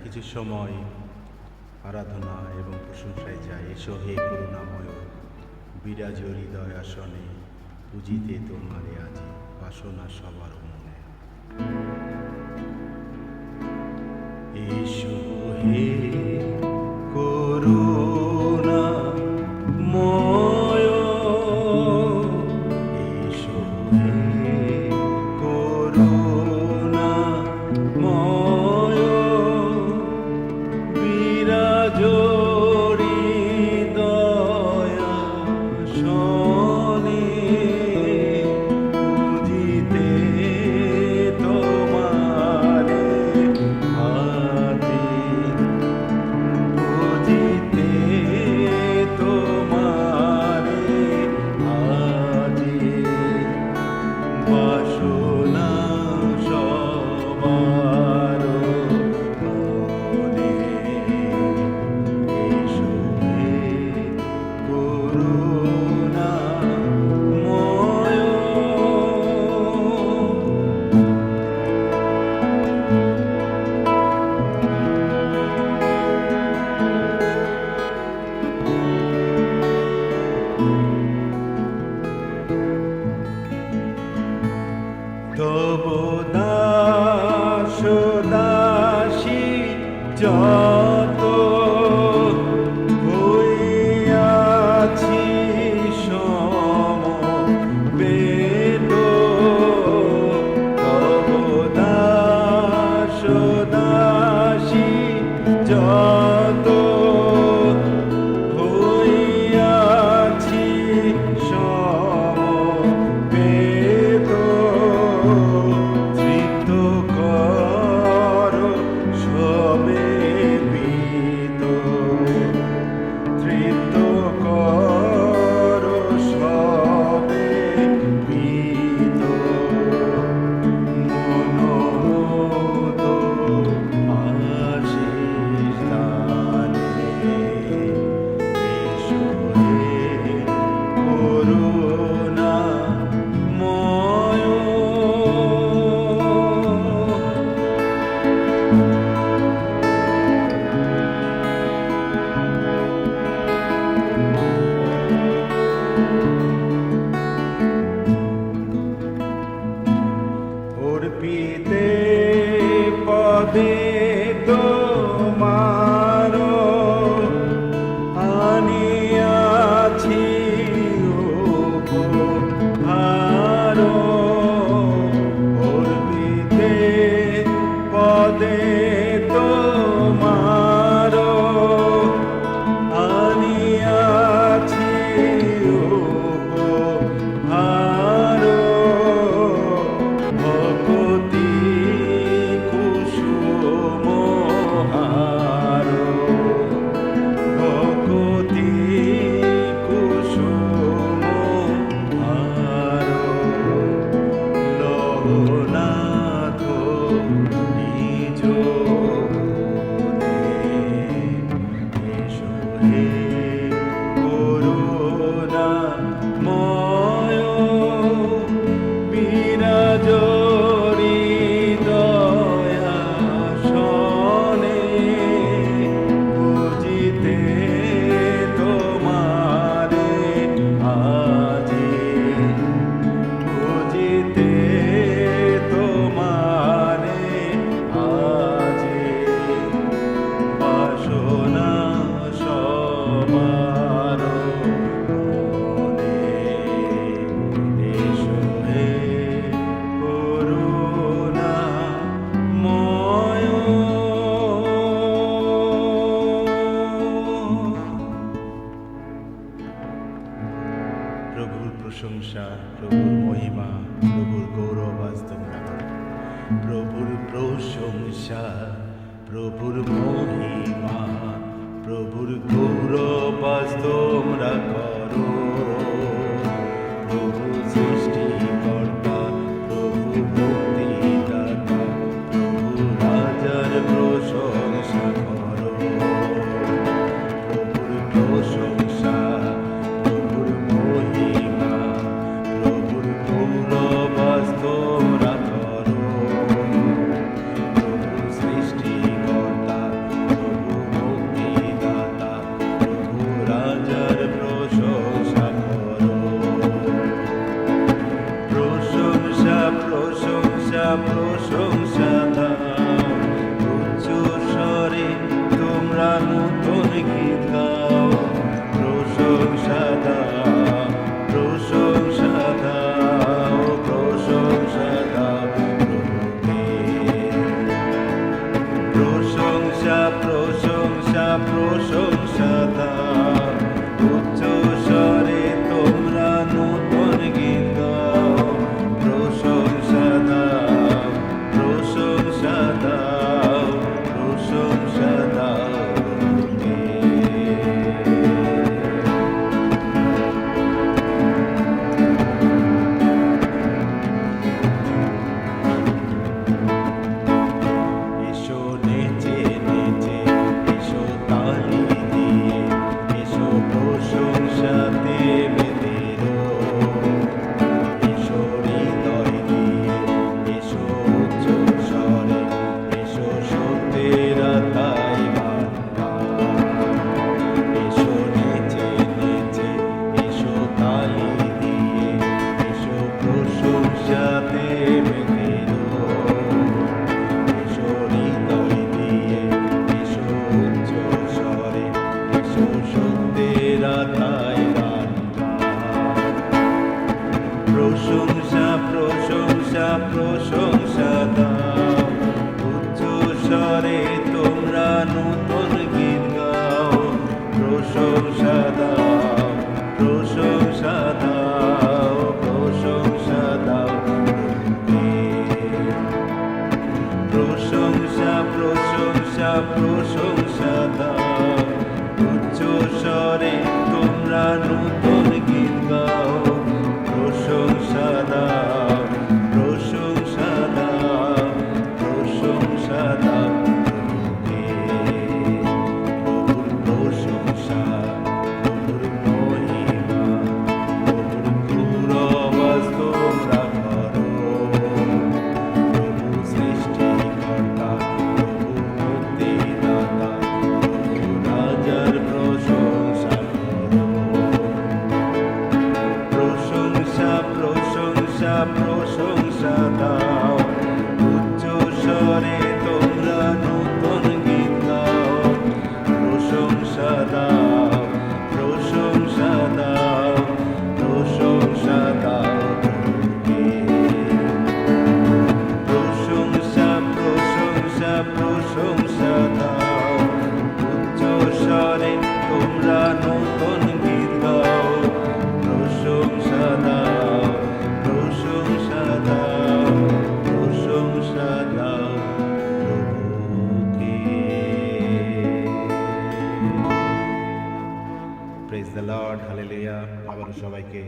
কিছু সময় আরাধনা এবং প্রশংসায় যায়। এসো হে করুণাময়, বিরাজ হৃদয় আসনে, পুজিতে তোমারে আজি বাসনা সবার মনে। এসো হে করুণাময়, এসো হে করুণাময়, বিরাজ হৃদয় আসনে, পুজিতে তোমারে আজি, পুজিতে তোমারে আজি বাসনা সবার মনে। এসো হে করুণাময়। তব দাস দাসী যত হইয়াছি সমবেত, তব দাস দাসী যত হইয়াছি সমবেত, তৃপ্ত কর সবে পিত, তৃপ্ত কর সবে পিত, মনোমত আশিস দানে। এসো হে করুণাময়। অর্পিতে পদে তোমার আনিয়াছি উপহার, অর্পিতে পদে তোমার আনিয়াছি উপহার, ভকতি কুসুমহার, ভকতি কুসুমহার, লহনাথ নিজ গুণে। এসো হে করুণাময়, বিরাজ হৃদয় আসনে, পুজিতে তোমারে আজি, পুজিতে তোমারে আজি বাসনা সবার মনে। এসো হে করুণাময়। প্রভুর প্রশংসা, প্রভুর মহিমা, প্রভুর গৌরব আজ তোমরা করো। প্রভুর প্রশংসা, প্রভুর মহিমা, প্রভুর গৌরব আজ তোমরা করো। প্রভু সৃষ্টিকর্তা, প্রভু মুক্তিদাতা, প্রভু রাজার প্রশংসা করো। প্রভুর প্রশংসা, প্রভুর মহিমা, প্রভুর গৌরব আজ তোমরা করো। প্রভু সৃষ্টিকর্তা, প্রশংসা দাও, উচ্চ স্বরে তোমরা নূতন গীত গাও। প্রশংসা দাও, প্রশংসা দাও, প্রশংসা দাও প্রভুকে। এসো নেচে নেচে, এসো তালি দিয়ে, এসো প্রশংসাতে মেতে রও। এসো হৃদয় দিয়ে, এসো উচ্চ স্বরে, এসো সত্যের আত্মায় গান গাও। এসো নেচে নেচে, এসো তালি দিয়ে, এসো প্রশংসাতে মেতে রও। এসো হৃদয় দিয়ে, এসো উচ্চ স্বরে, এসো সত্যের আত্মায় গান গাও। প্রশংসা প্রশংসা প্রশংসা দাও, উচ্চ স্বরে তোমরা নূতন গীত গাও। প্রশংসা দাও, প্রশংসা দাও, প্রশংসা দাও প্রভুকে। প্রশংসা প্রশংসা প্রশংসা দাও, উচ্চ স্বরে তোমরা নূতন গীত গাও। প্রশংসা দাও, প্রশংসা দাও, প্রশংসা দাও প্রভুকে। প্রভুর প্রশংসা, প্রভুর মহিমা, প্রভুর গৌরবাস তোমরা করো। প্রভু সৃষ্টিকর্তা, প্রভু মুক্তিদাতা, প্রভু রাজার প্রশংসা করো। প্রশংসা প্রশংসা প্রশংসা দাও, উচ্চ স্বরে তোমরা নূতন গীত গাও। প্রশংসা দাও, প্রশংসা দাও, প্রশংসা দাও প্রভুকে। প্রশংসা প্রশংসা প্রশংসা দাও, উচ্চ স্বরে তোমরা নূতন গীত গাও। প্রশংসা দাও, প্রশংসা দাও, প্রশংসা দাও প্রভুকে। Praise the Lord, hallelujah. আবারও সবাইকে